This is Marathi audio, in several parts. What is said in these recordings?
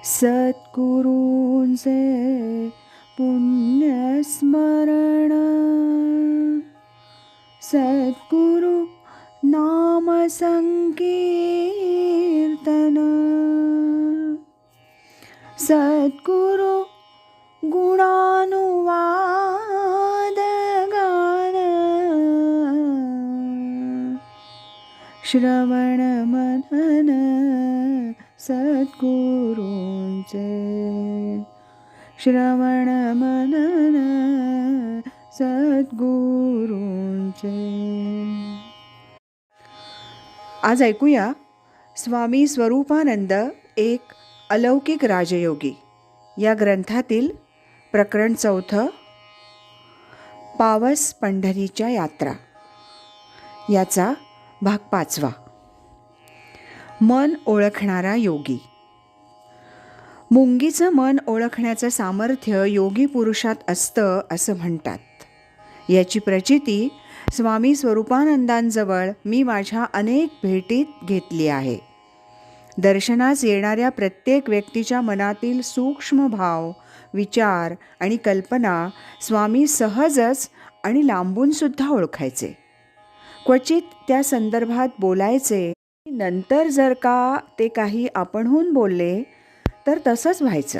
सद्गुरूंचे पुण्यस्मरण, सद्गुरु नाम संकीर्तन, सद्गुरु गुणानुवाद गान, श्रवण मनन सद्गुरूंचे, श्रवण मनन सद्गुरूंचे. आज ऐकूया स्वामी स्वरूपानंद एक अलौकिक राजयोगी या ग्रंथातील प्रकरण 4, पावस पंढरीच्या यात्रा, याचा भाग 5. मन ओळखणारा योगी. मुंगीचं मन ओळखण्याचं सामर्थ्य योगी पुरुषात असतं असं म्हणतात. याची प्रचिती स्वामी स्वरूपानंदांजवळ मी माझ्या अनेक भेटीत घेतली आहे. दर्शनास येणाऱ्या प्रत्येक व्यक्तीच्या मनातील सूक्ष्म भाव, विचार आणि कल्पना स्वामी सहजच आणि लांबूनसुद्धा ओळखायचे. क्वचित त्या संदर्भात बोलायचे. नंतर जर का ते काही आपणहून बोलले तर तसंच व्हायचं.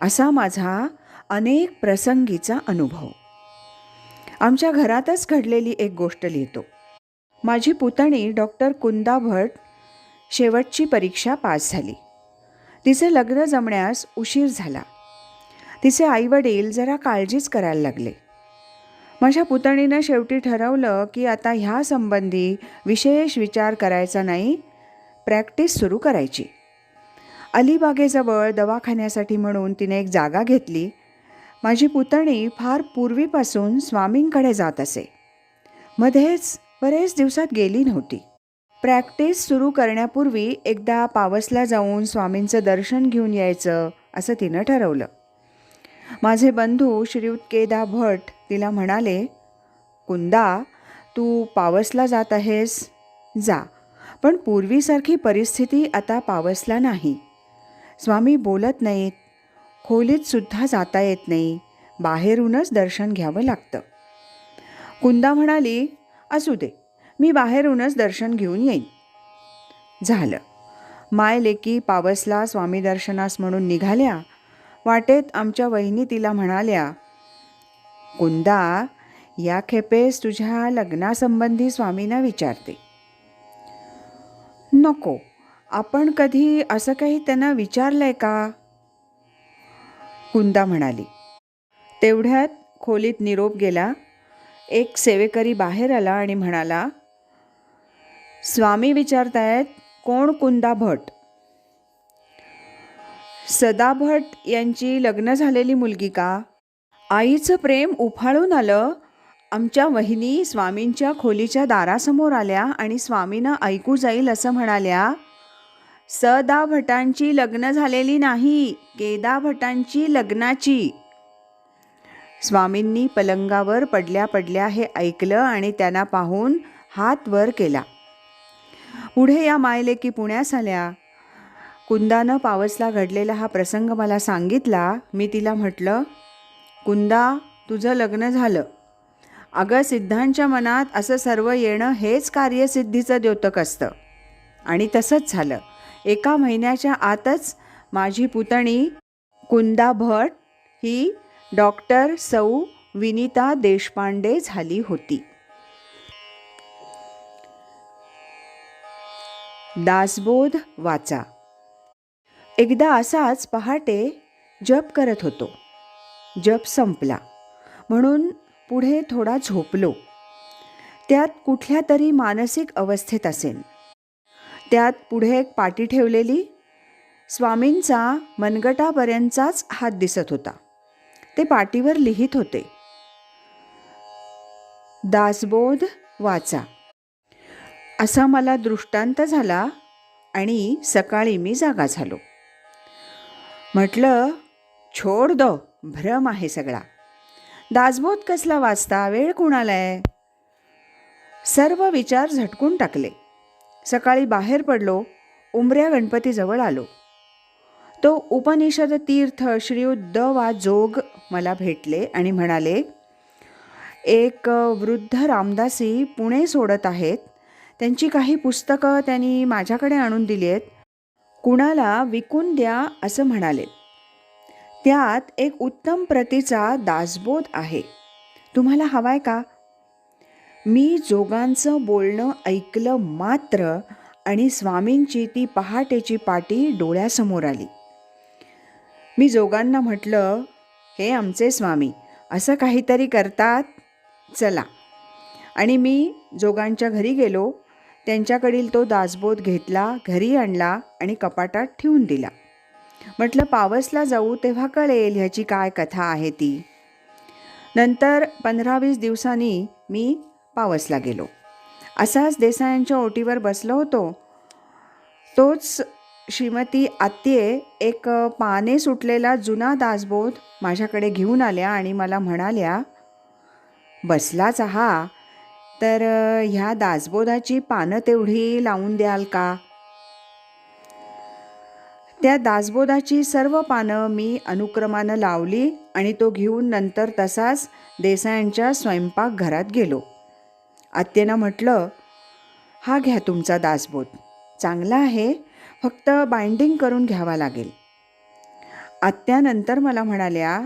असा माझा अनेक प्रसंगीचा अनुभव. आमच्या घरातच घडलेली एक गोष्ट लिहितो. माझी पुतणी डॉक्टर कुंदा भट शेवटची परीक्षा पास झाली. तिचे लग्न जमण्यास उशीर झाला. तिचे आईवडील जरा काळजीच करायला लागले. माझ्या पुतणीनं शेवटी ठरवलं की आता ह्या संबंधी विशेष विचार करायचा नाही, प्रॅक्टिस सुरू करायची. अलिबागेजवळ दवाखान्यासाठी म्हणून तिने एक जागा घेतली. माझी पुतणी फार पूर्वीपासून स्वामींकडे जात असे. मध्येच बरेच दिवसात गेली नव्हती. प्रॅक्टिस सुरू करण्यापूर्वी एकदा पावसला जाऊन स्वामींचं दर्शन घेऊन यायचं असं तिनं ठरवलं. माझे बंधू श्रीयुत केदा भट तिला म्हणाले, कुंदा, तू पावसला जात आहेस, जा, पण पूर्वीसारखी परिस्थिती आता पावसला नाही. स्वामी बोलत नाहीत, खोलीत सुद्धा जाता येत नाही, बाहेरूनच दर्शन घ्यावं लागतं. कुंदा म्हणाली, असू दे, मी बाहेरूनच दर्शन घेऊन येईन. झालं. माय लेकी पावसला स्वामी दर्शनास म्हणून निघाल्या. वाटेत आमच्या वहिनी तिला म्हणाल्या, कुंदा, या खेपेस तुझ्या लग्नासंबंधी स्वामींना विचारते. नको, आपण कधी असं काही त्यांना विचारलंय का? कुंदा म्हणाली. तेवढ्यात खोलीत निरोप गेला. एक सेवेकरी बाहेर आला आणि म्हणाला, स्वामी विचारतायत, कोण कुंदा भट? सदा भट यांची लग्न झालेली मुलगी का? आईचं प्रेम उफाळून आलं. आमच्या वहिनी स्वामींच्या खोलीच्या दारासमोर आल्या आणि स्वामींना ऐकू जाईल असं म्हणाल्या, सदा भटांची लग्न झालेली नाही, केदा भटांची लग्नाची. स्वामींनी पलंगावर पडल्या पडल्या हे ऐकलं आणि त्यांना पाहून हात वर केला. पुढे या मायलेकी पुण्यास आल्या. कुंदानं पावसला घडलेला हा प्रसंग मला सांगितला. मी तिला म्हटलं, कुंदा, तुझं लग्न झालं. अगं, सिद्धांच्या मनात असं सर्व येणं हेच कार्यसिद्धीचं द्योतक असतं. आणि तसंच झालं. 1 महिन्याच्या आतच माझी पुतणी कुंदा भट ही डॉक्टर सौ विनिता देशपांडे झाली होती. दासबोध वाचा. एकदा असाच पहाटे जप करत होतो. जप संपला म्हणून पुढे थोडा झोपलो. त्यात कुठल्या तरी मानसिक अवस्थेत असेन. त्यात पुढे एक पाटी ठेवलेली. स्वामींचा मनगटापर्यंतचाच हात दिसत होता. ते पाटीवर लिहित होते, दासबोध वाचा. असा मला दृष्टांत झाला आणि सकाळी मी जागा झालो. म्हटलं, छोड दो, भ्रम आहे सगळा. दासबोध कसला वाचता, वेळ कुणालाय? सर्व विचार झटकून टाकले. सकाळी बाहेर पडलो. उंबऱ्या गणपतीजवळ आलो. तो उपनिषद तीर्थ श्रीयुत द वा जोग मला भेटले आणि म्हणाले, एक वृद्ध रामदासी पुणे सोडत आहेत. त्यांची काही पुस्तकं त्यांनी माझ्याकडे आणून दिली आहेत. कुणाला विकून द्या असं म्हणाले. त्यात एक उत्तम प्रतीचा दासबोध आहे. तुम्हाला हवाय का? मी जोगांचं बोलणं ऐकलं मात्र आणि स्वामींची ती पहाटेची पाटी डोळ्यासमोर आली. मी जोगांना म्हटलं, हे आमचे स्वामी असं काहीतरी करतात, चला. आणि मी जोगांच्या घरी गेलो. त्यांच्याकडील तो दासबोध घेतला, घरी आणला आणि कपाटात ठेवून दिला. म्हटलं, पावसला जाऊ तेव्हा कळेल ह्याची काय कथा आहे ती. नंतर 15-20 दिवसांनी मी पावसला गेलो. असाच देसायांच्या ओटीवर बसलो होतो. तोच श्रीमती आत्ये एक पाने सुटलेला जुना दासबोध माझ्याकडे घेऊन आल्या आणि मला म्हणाल्या, बसलाच आहा तर ह्या दासबोधाची पानं तेवढी लावून द्याल का? त्या दासबोधाची सर्व पानं मी अनुक्रमानं लावली आणि तो घेऊन नंतर तसाच देसायांच्या स्वयंपाकघरात गेलो. आत्यानं म्हटलं, हा घ्या तुमचा दासबोध, चांगला आहे, फक्त बाइंडिंग करून घ्यावा लागेल. आत्यानंतर मला म्हणाल्या,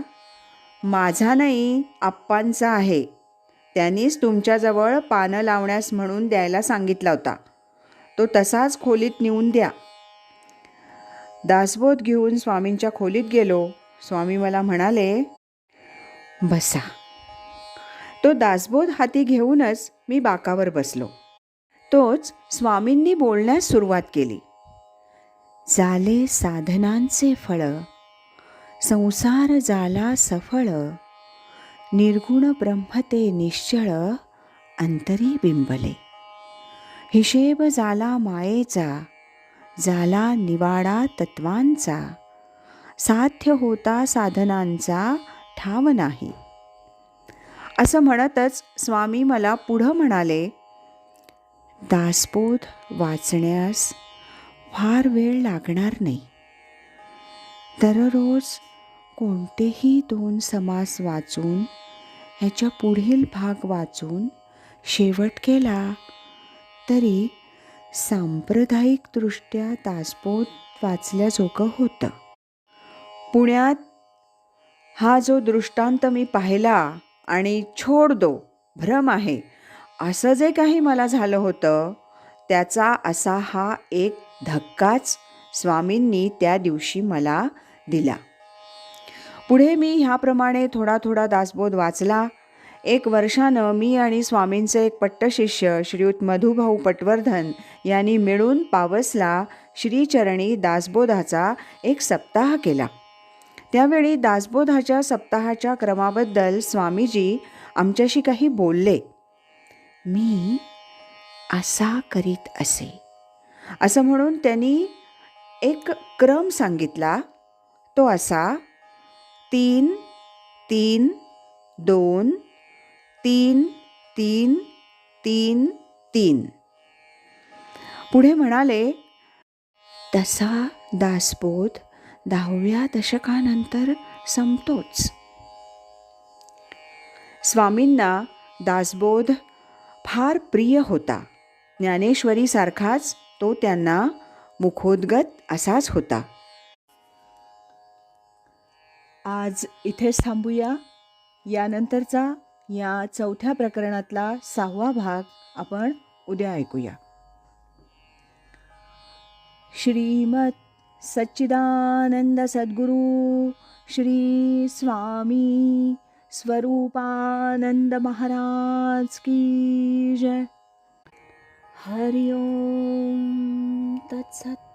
माझा नाही, आप्पांचा आहे. त्यांनीच तुमच्याजवळ पानं लावण्यास म्हणून द्यायला सांगितला होता. तो तसाच खोलीत नेऊन द्या. दासबोध घेऊन स्वामींच्या खोलीत गेलो. स्वामी मला म्हणाले, बसा. तो दासबोध हाती घेऊनच मी बाकावर बसलो. तोच स्वामींनी बोलण्यास सुरुवात केली. झाले साधनांचे फळ, संसार झाला सफळ, निर्गुण ब्रह्म ते निश्चळ, अंतरी बिंबले. हिशेब झाला मायेचा, झाला निवाडा तत्वांचा, साध्य होता साधनांचा ठाव नाही. असं म्हणतच स्वामी मला पुढं म्हणाले, दासबोध वाचण्यास फार वेळ लागणार नाही. दररोज कोणतेही 2 समास वाचून ह्याच्या पुढील भाग वाचून शेवट केला तरी सांप्रदायिकदृष्ट्या दासबोध वाचल्याजोगं होतं. पुण्यात हा जो दृष्टांत मी पाहिला आणि छोड दो भ्रम आहे असं जे काही मला झालं होतं, त्याचा असा हा एक धक्काच स्वामींनी त्या दिवशी मला दिला. पुढे मी ह्याप्रमाणे थोडा थोडा दासबोध वाचला. 1 वर्षानं मी आणि स्वामींचे एक पट्टशिष्य श्रीयुत मधुभाऊ पटवर्धन यांनी मिळून पावसला श्रीचरणी दासबोधाचा एक सप्ताह केला. त्यावेळी दासबोधाच्या सप्ताहाच्या क्रमाबद्दल स्वामीजी आमच्याशी काही बोलले. मी असा करीत असे असं म्हणून त्यांनी एक क्रम सांगितला. तो असा 3 3 2 3 3 3 3. पुढे म्हणाले, तसा दासबोध 10व्या दशकानंतर संपतोच. स्वामींना दासबोध फार प्रिय होता. ज्ञानेश्वरीसारखाच तो त्यांना मुखोद्गत असाच होता. आज इथेच थांबूया. यानंतरचा या 4थ्या प्रकरणातला 6वा भाग आपण उद्या ऐकूया. श्रीमत सच्चिदानंद सद्गुरु श्री स्वामी स्वरूपानंद महाराज की जय. हरि ओम तत्सत.